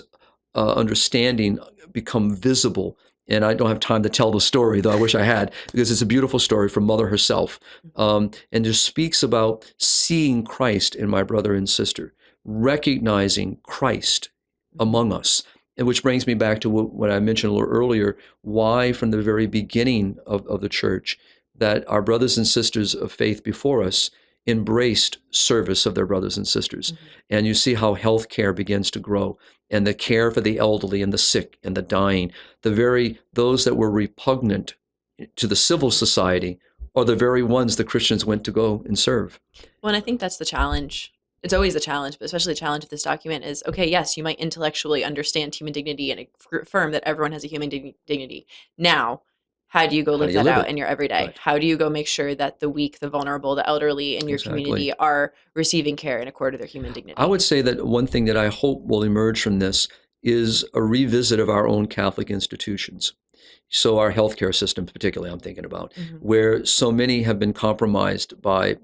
Speaker 2: understanding become visible. And I don't have time to tell the story, though I wish I had, because it's a beautiful story from Mother herself. And just speaks about seeing Christ in my brother and sister, recognizing Christ among us. And which brings me back to what I mentioned a little earlier, why from the very beginning of the church that our brothers and sisters of faith before us embraced service of their brothers and sisters. And you see how healthcare begins to grow, and the care for the elderly and the sick and the dying, those that were repugnant to the civil society are the very ones the Christians went to go and serve.
Speaker 1: Well, and I think that's the challenge. It's always a challenge, but especially the challenge of this document is, okay, yes, you might intellectually understand human dignity and affirm that everyone has a human dignity. Now, how do you go live that out in your everyday? Right. How do you go make sure that the weak, the vulnerable, the elderly in your community are receiving care in accord with their human dignity?
Speaker 2: I would say that one thing that I hope will emerge from this is a revisit of our own Catholic institutions. So our healthcare system, particularly, I'm thinking about, where so many have been compromised by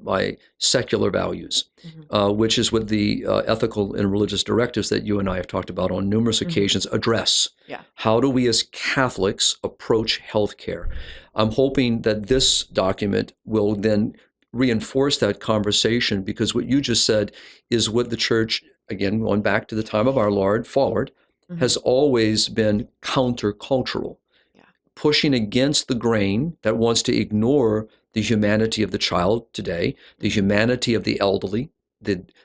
Speaker 2: secular values, which is what the ethical and religious directives that you and I have talked about on numerous occasions address.
Speaker 1: Yeah.
Speaker 2: How do we as Catholics approach healthcare? I'm hoping that this document will then reinforce that conversation, because what you just said is what the church, again, going back to the time of our Lord forward, has always been countercultural. Pushing against the grain that wants to ignore the humanity of the child today, the humanity of the elderly,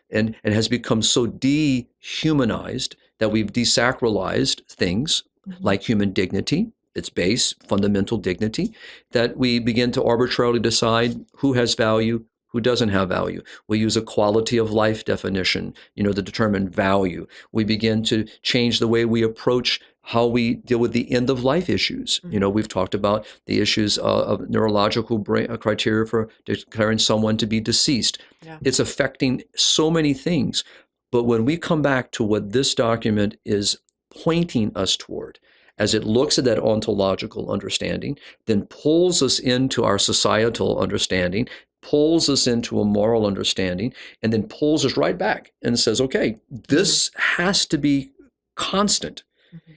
Speaker 2: and has become so dehumanized that we've desacralized things like human dignity, its base, fundamental dignity, that we begin to arbitrarily decide who has value, who doesn't have value. We use a quality of life definition, to determine value. We begin to change the way we approach how we deal with the end of life issues. We've talked about the issues of neurological criteria for declaring someone to be deceased. Yeah. It's affecting so many things. But when we come back to what this document is pointing us toward, as it looks at that ontological understanding, then pulls us into our societal understanding, pulls us into a moral understanding, and then pulls us right back and says, okay, this has to be constant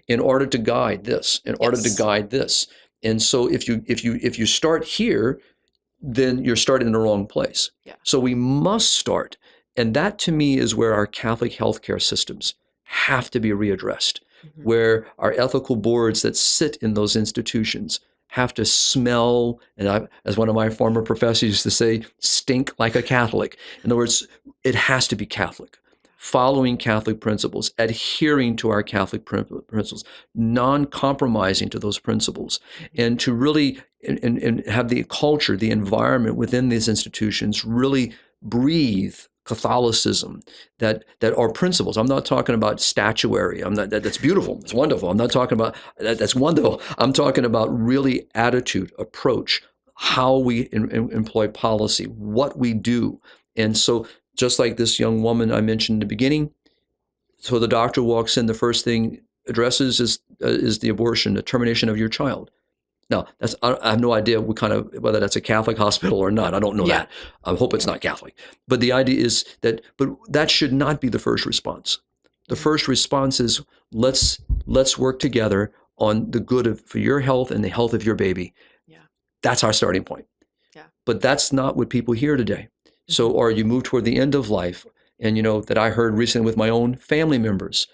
Speaker 2: in order to guide this, in order to guide this. And so if you start here, then you're starting in the wrong place. Yeah. So we must start. And that to me is where our Catholic healthcare systems have to be readdressed, where our ethical boards that sit in those institutions have to smell, and as one of my former professors used to say, stink like a Catholic. In other words, it has to be Catholic, following Catholic principles, adhering to our Catholic principles, non-compromising to those principles, and to really and have the culture, the environment within these institutions really breathe Catholicism that are principles. I'm not talking about statuary. That's beautiful. It's wonderful. I'm not talking about that's wonderful. I'm talking about really attitude, approach, how we employ policy, what we do. And so just like this young woman I mentioned in the beginning, so the doctor walks in, the first thing addresses is the abortion, the termination of your child. Now, I have no idea whether that's a Catholic hospital or not. I don't know that. I hope it's not Catholic. But the idea is but that should not be the first response. The first response is let's work together on the good for your health and the health of your baby. Yeah. That's our starting point. Yeah. But that's not what people hear today. So, or you move toward the end of life. And, that I heard recently with my own family members,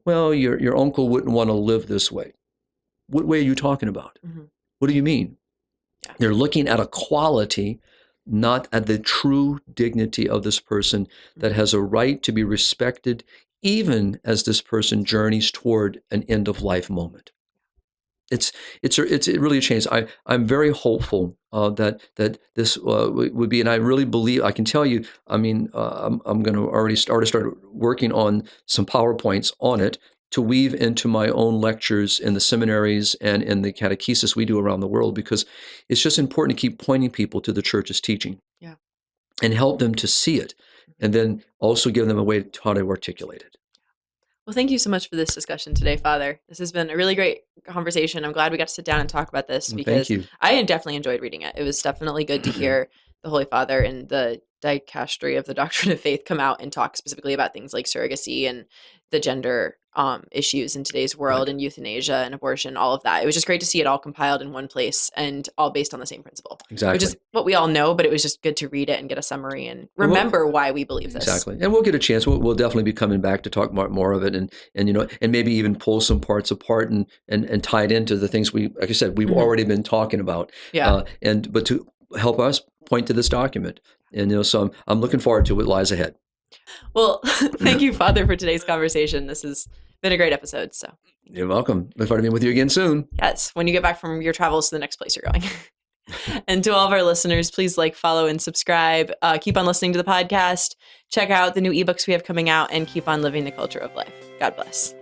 Speaker 2: well, your uncle wouldn't want to live this way. What way are you talking about? What do you mean? Yeah. They're looking at a quality, not at the true dignity of this person that has a right to be respected, even as this person journeys toward an end of life moment. It's really a change. I'm very hopeful that this would be, and I really believe, I can tell you, I'm going to already start working on some PowerPoints on it, to weave into my own lectures in the seminaries and in the catechesis we do around the world, because it's just important to keep pointing people to the church's teaching and help them to see it, and then also give them a way to how to articulate it.
Speaker 1: Well, thank you so much for this discussion today, Father. This has been a really great conversation. I'm glad we got to sit down and talk about this, because I definitely enjoyed reading it. It was definitely good to hear the Holy Father and the Dicastery of the Doctrine of Faith come out and talk specifically about things like surrogacy and the gender issues in today's world, and euthanasia and abortion, all of that. It was just great to see it all compiled in one place and all based on the same principle. Exactly. Which is what we all know, but it was just good to read it and get a summary and remember why we believe this.
Speaker 2: Exactly. And we'll get a chance. We'll definitely be coming back to talk more of it, and maybe even pull some parts apart and tie it into the things like I said, we've already been talking about. Yeah. But to help us point to this document. And so I'm looking forward to what lies ahead.
Speaker 1: Well, thank you, Father, for today's conversation. This has been a great episode. So
Speaker 2: you're welcome. Look forward to being with you again soon.
Speaker 1: Yes, when you get back from your travels to the next place you're going. And to all of our listeners, please follow, and subscribe. Keep on listening to the podcast. Check out the new ebooks we have coming out, and keep on living the culture of life. God bless.